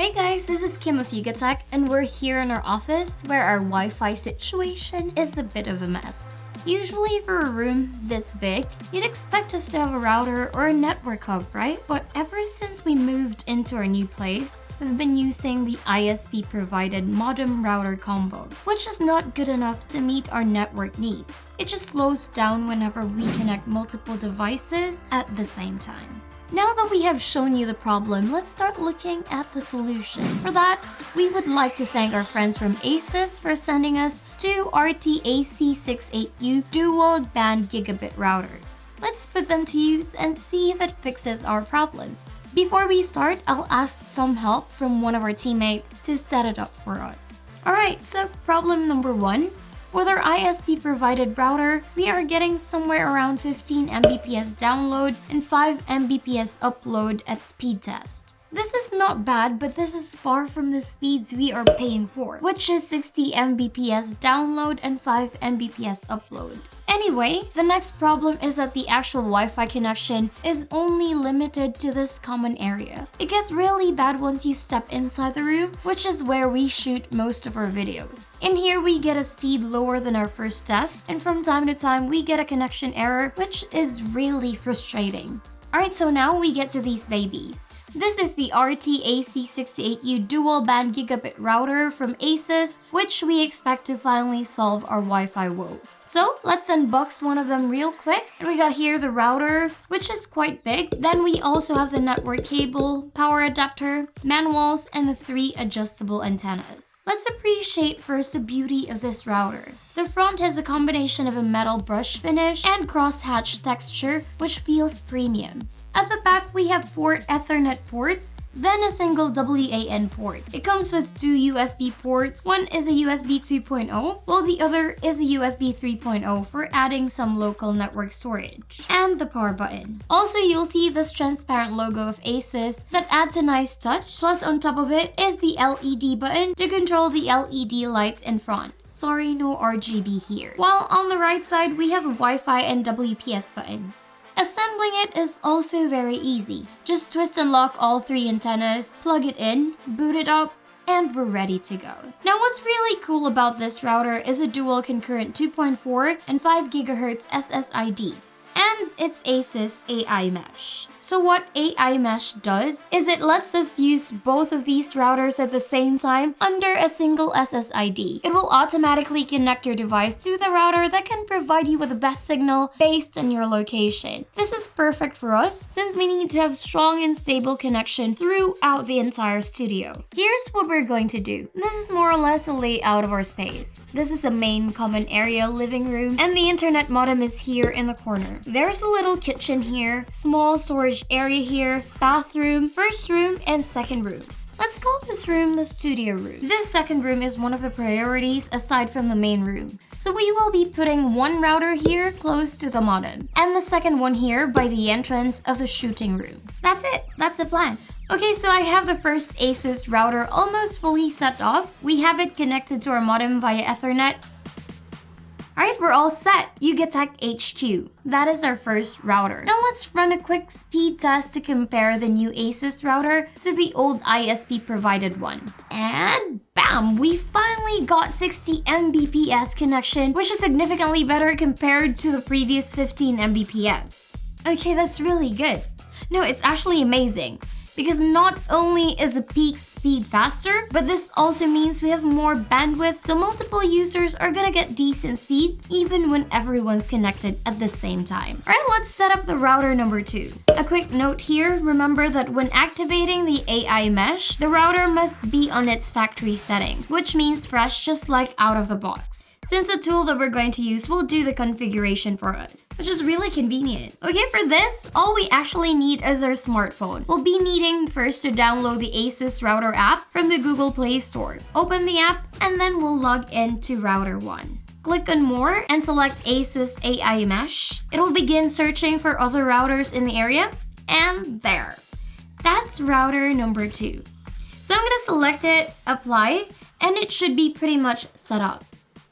Hey guys, this is Kim of YugaTech, and we're here in our office where our Wi-Fi situation is a bit of a mess. Usually for a room this big, you'd expect us to have a router or a network hub, right? But ever since we moved into our new place, we've been using the ISP-provided modem router combo, which is not good enough to meet our network needs. It just slows down whenever we connect multiple devices at the same time. Now that we have shown you the problem, let's start looking at the solution. For that, we would like to thank our friends from ASUS for sending us two RT-AC68U dual band gigabit routers. Let's put them to use and see if it fixes our problems. Before we start, I'll ask some help from one of our teammates to set it up for us. Alright, so problem number 1. With our ISP-provided router, we are getting somewhere around 15 Mbps download and 5 Mbps upload at speed test. This is not bad, but this is far from the speeds we are paying for, which is 60 Mbps download and 5 Mbps upload. Anyway, the next problem is that the actual Wi-Fi connection is only limited to this common area. It gets really bad once you step inside the room, which is where we shoot most of our videos. In here, we get a speed lower than our first test, and from time to time, we get a connection error, which is really frustrating. Alright, so now we get to these babies. This is the RT-AC68U dual band gigabit router from ASUS, which we expect to finally solve our Wi-Fi woes. So let's unbox one of them real quick. And we got here the router, which is quite big. Then we also have the network cable, power adapter, manuals, and the 3 adjustable antennas. Let's appreciate first the beauty of this router. The front has a combination of a metal brush finish and crosshatch texture, which feels premium. At the back, we have 4 Ethernet ports, then a single WAN port. It comes with 2 USB ports. One is a USB 2.0, while the other is a USB 3.0 for adding some local network storage. And the power button. Also, you'll see this transparent logo of ASUS that adds a nice touch. Plus, on top of it is the LED button to control the LED lights in front. Sorry, no RGB here. While on the right side, we have Wi-Fi and WPS buttons. Assembling it is also very easy. Just twist and lock all 3 antennas, plug it in, boot it up, and we're ready to go. Now what's really cool about this router is a dual concurrent 2.4 and 5 GHz SSIDs. And it's ASUS AiMesh. So what AiMesh does is it lets us use both of these routers at the same time under a single SSID. It will automatically connect your device to the router that can provide you with the best signal based on your location. This is perfect for us since we need to have strong and stable connection throughout the entire studio. Here's what we're going to do. This is more or less a layout of our space. This is a main common area living room, and the internet modem is here in the corner. There's a little kitchen here, small storage area here, bathroom, first room, and second room. Let's call this room the studio room. This second room is one of the priorities aside from the main room. So we will be putting one router here close to the modem, and the second one here by the entrance of the shooting room. That's it. That's the plan. Okay, so I have the first ASUS router almost fully set up. We have it connected to our modem via Ethernet. Alright, we're all set. YugaTech HQ. That is our first router. Now let's run a quick speed test to compare the new ASUS router to the old ISP provided one. And bam! We finally got 60 Mbps connection, which is significantly better compared to the previous 15 Mbps. Okay, that's really good. No, it's actually amazing. Because not only is the peak speed faster, but this also means we have more bandwidth, so multiple users are gonna get decent speeds even when everyone's connected at the same time. Alright, let's set up the router number 2. A quick note here, remember that when activating the AiMesh, the router must be on its factory settings, which means fresh just like out of the box. Since the tool that we're going to use will do the configuration for us, which is really convenient. Okay, for this, all we actually need is our smartphone. We'll be needing first to download the ASUS Router app from the Google Play Store. Open the app, and then we'll log into Router 1. Click on More and select ASUS AiMesh. It will begin searching for other routers in the area, and there. That's router number 2. So I'm gonna select it, apply, and it should be pretty much set up.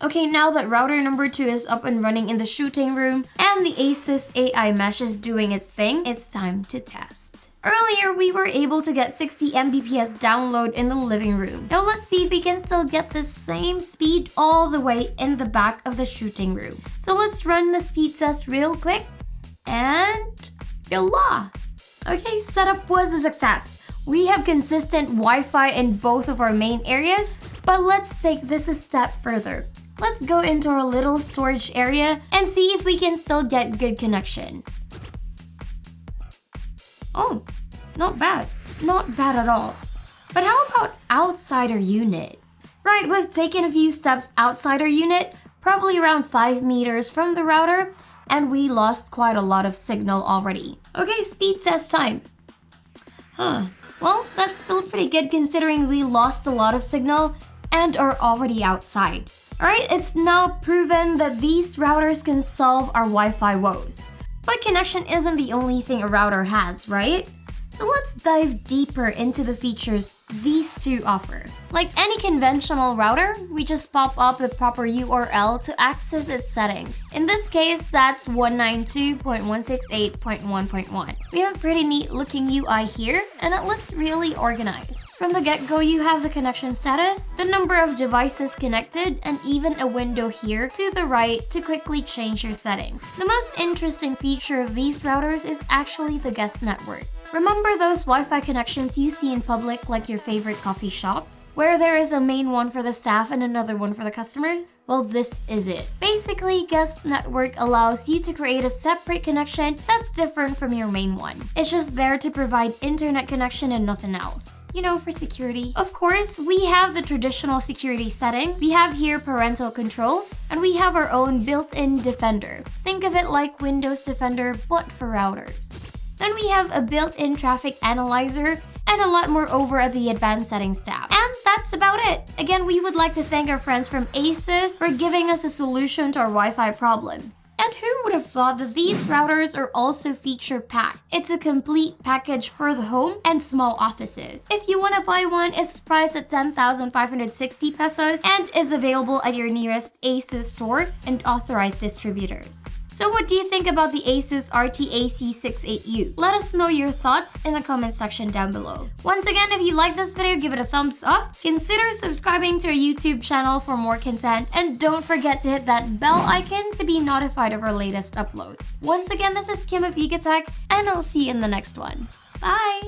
Okay, now that router number 2 is up and running in the shooting room and the ASUS AiMesh is doing its thing, it's time to test. Earlier, we were able to get 60 Mbps download in the living room. Now let's see if we can still get the same speed all the way in the back of the shooting room. So let's run the speed test real quick. And voila! Okay, setup was a success. We have consistent Wi-Fi in both of our main areas, but let's take this a step further. Let's go into our little storage area and see if we can still get good connection. Oh, not bad. Not bad at all. But how about outside our unit? Right, we've taken a few steps outside our unit, probably around 5 meters from the router, and we lost quite a lot of signal already. Okay, speed test time. Well, that's still pretty good considering we lost a lot of signal and are already outside. Alright, it's now proven that these routers can solve our Wi-Fi woes. But connection isn't the only thing a router has, right? So let's dive deeper into the features these two offer. Like any conventional router, we just pop up the proper URL to access its settings. In this case, that's 192.168.1.1. We have a pretty neat looking UI here, and it looks really organized. From the get-go, you have the connection status, the number of devices connected, and even a window here to the right to quickly change your settings. The most interesting feature of these routers is actually the guest network. Remember those Wi-Fi connections you see in public like your favorite coffee shops? Where there is a main one for the staff and another one for the customers? Well, this is it. Basically, guest network allows you to create a separate connection that's different from your main one. It's just there to provide internet connection and nothing else. You know, for security. Of course, we have the traditional security settings. We have here parental controls, and we have our own built-in Defender. Think of it like Windows Defender, but for routers. Then we have a built-in traffic analyzer and a lot more over at the advanced settings tab. And that's about it. Again, we would like to thank our friends from ASUS for giving us a solution to our Wi-Fi problems. And who would have thought that these routers are also feature-packed? It's a complete package for the home and small offices. If you want to buy one, it's priced at 10,560 pesos and is available at your nearest ASUS store and authorized distributors. So what do you think about the ASUS RT-AC68U? Let us know your thoughts in the comment section down below. Once again, if you like this video, give it a thumbs up. Consider subscribing to our YouTube channel for more content. And don't forget to hit that bell icon to be notified of our latest uploads. Once again, this is Kim of YugaTech, and I'll see you in the next one. Bye!